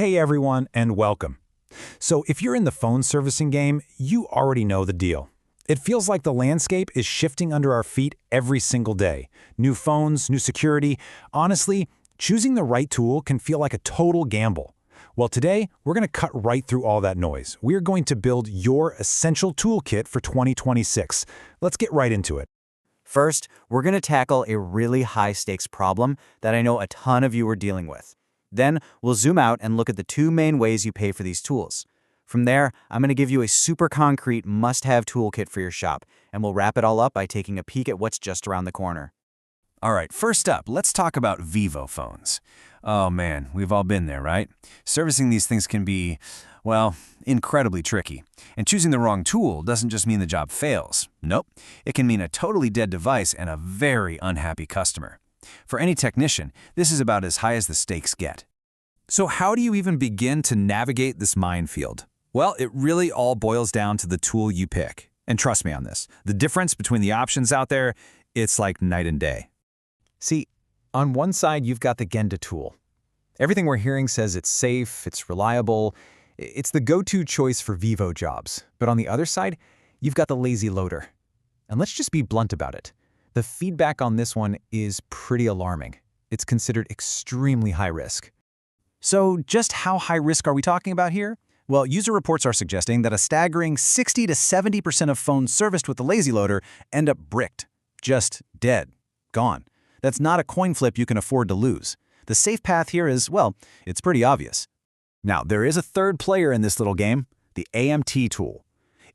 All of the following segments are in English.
Hey everyone, and welcome. So if you're in the phone servicing game, you already know the deal. It feels like the landscape is shifting under our feet every single day. New phones, new security. Honestly, choosing the right tool can feel like a total gamble. Well, today, we're going to cut right through all that noise. We're going to build your essential toolkit for 2026. Let's get right into it. First, we're going to tackle a really high-stakes problem that I know a ton of you are dealing with. Then, we'll zoom out and look at the two main ways you pay for these tools. From there, I'm going to give you a super concrete must-have toolkit for your shop, and we'll wrap it all up by taking a peek at what's just around the corner. All right, first up, let's talk about Vivo phones. Oh man, we've all been there, right? Servicing these things can be, well, incredibly tricky. And choosing the wrong tool doesn't just mean the job fails. Nope, it can mean a totally dead device and a very unhappy customer. For any technician, this is about as high as the stakes get. So how do you even begin to navigate this minefield? Well, it really all boils down to the tool you pick. And trust me on this, the difference between the options out there, it's like night and day. See, on one side, you've got the Genda tool. Everything we're hearing says it's safe, it's reliable, it's the go-to choice for Vivo jobs. But on the other side, you've got the lazy loader. And let's just be blunt about it. The feedback on this one is pretty alarming. It's considered extremely high risk. So just how high risk are we talking about here? Well, user reports are suggesting that a staggering 60 to 70% of phones serviced with the lazy loader end up bricked. Just dead. Gone. That's not a coin flip you can afford to lose. The safe path here is, well, it's pretty obvious. Now, there is a third player in this little game, the AMT tool.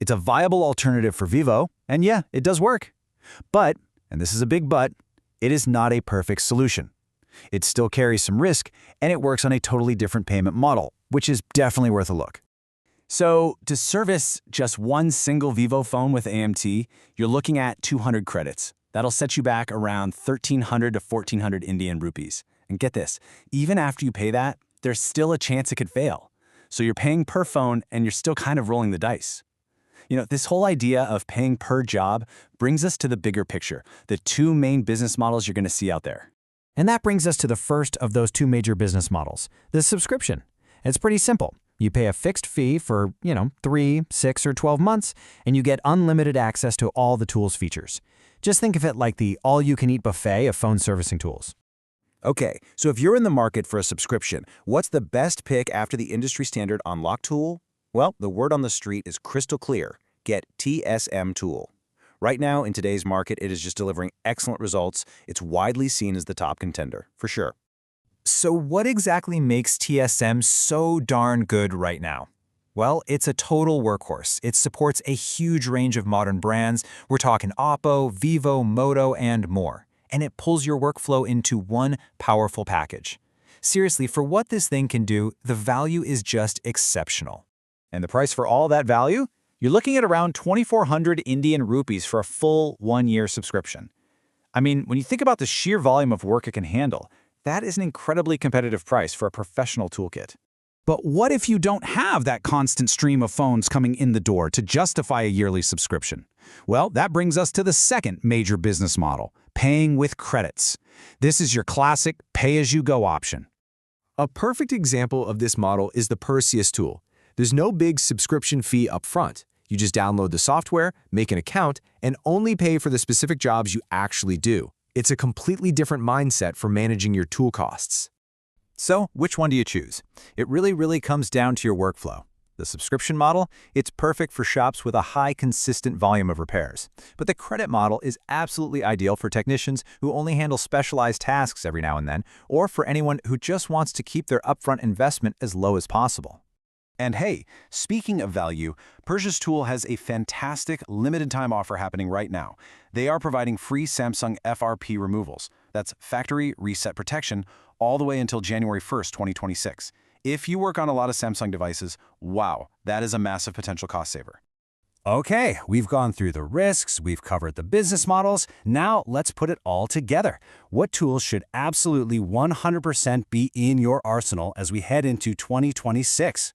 It's a viable alternative for Vivo, and yeah, it does work. But, and this is a big but, it is not a perfect solution. It still carries some risk, and it works on a totally different payment model, which is definitely worth a look. So, to service just one single Vivo phone with AMT, you're looking at 200 credits. That'll set you back around 1,300 to 1,400 Indian rupees. And get this, even after you pay that, there's still a chance it could fail. So you're paying per phone and you're still kind of rolling the dice. You know, this whole idea of paying per job brings us to the bigger picture, the two main business models you're going to see out there. And that brings us to the first of those two major business models, the subscription. It's pretty simple. You pay a fixed fee for, 3, 6, or 12 months, and you get unlimited access to all the tool's features. Just think of it like the all-you-can-eat buffet of phone servicing tools. Okay, so if you're in the market for a subscription, what's the best pick after the industry standard Unlock tool? Well, the word on the street is crystal clear. Get TSM tool. Right now, in today's market, it is just delivering excellent results. It's widely seen as the top contender, for sure. So what exactly makes TSM so darn good right now? Well, it's a total workhorse. It supports a huge range of modern brands. We're talking Oppo, Vivo, Moto, and more. And it pulls your workflow into one powerful package. Seriously, for what this thing can do, the value is just exceptional. And the price for all that value? You're looking at around 2,400 Indian rupees for a full 1-year subscription. I mean, when you think about the sheer volume of work it can handle, that is an incredibly competitive price for a professional toolkit. But what if you don't have that constant stream of phones coming in the door to justify a yearly subscription? Well, that brings us to the second major business model, paying with credits. This is your classic pay-as-you-go option. A perfect example of this model is the Perseus tool. There's no big subscription fee up front. You just download the software, make an account, and only pay for the specific jobs you actually do. It's a completely different mindset for managing your tool costs. So, which one do you choose? It really comes down to your workflow. The subscription model, it's perfect for shops with a high, consistent volume of repairs. But the credit model is absolutely ideal for technicians who only handle specialized tasks every now and then, or for anyone who just wants to keep their upfront investment as low as possible. And hey, speaking of value, Perseus Tool has a fantastic limited-time offer happening right now. They are providing free Samsung FRP removals. That's factory reset protection all the way until January 1st, 2026. If you work on a lot of Samsung devices, wow, that is a massive potential cost saver. Okay, we've gone through the risks, we've covered the business models. Now let's put it all together. What tools should absolutely 100% be in your arsenal as we head into 2026?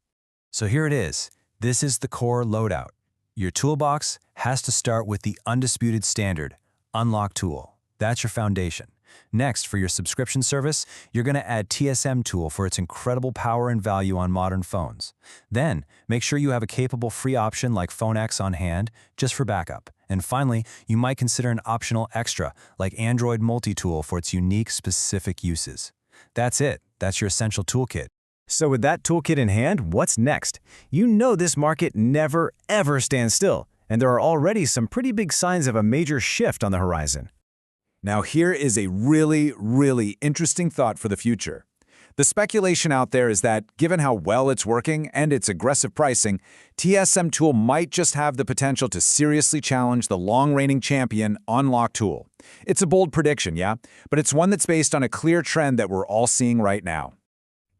So here it is. This is the core loadout. Your toolbox has to start with the undisputed standard, Unlock tool. That's your foundation. Next, for your subscription service, you're going to add TSM Tool for its incredible power and value on modern phones. Then, make sure you have a capable free option like Phone X on hand, just for backup. And finally, you might consider an optional extra like Android Multi-Tool for its unique, specific uses. That's it. That's your essential toolkit. So with that toolkit in hand, what's next? You know this market never, ever stands still, and there are already some pretty big signs of a major shift on the horizon. Now here is a really interesting thought for the future. The speculation out there is that, given how well it's working and its aggressive pricing, TSM Tool might just have the potential to seriously challenge the long-reigning champion Unlock Tool. It's a bold prediction, yeah? But it's one that's based on a clear trend that we're all seeing right now.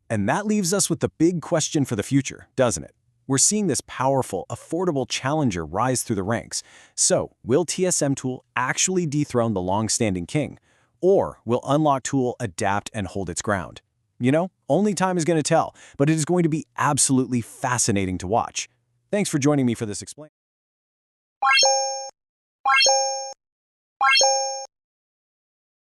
And that leaves us with the big question for the future, doesn't it? We're seeing this powerful, affordable challenger rise through the ranks. So, will TSM Tool actually dethrone the long-standing king? Or will Unlock Tool adapt and hold its ground? You know, only time is going to tell, but it is going to be absolutely fascinating to watch. Thanks for joining me for this explain.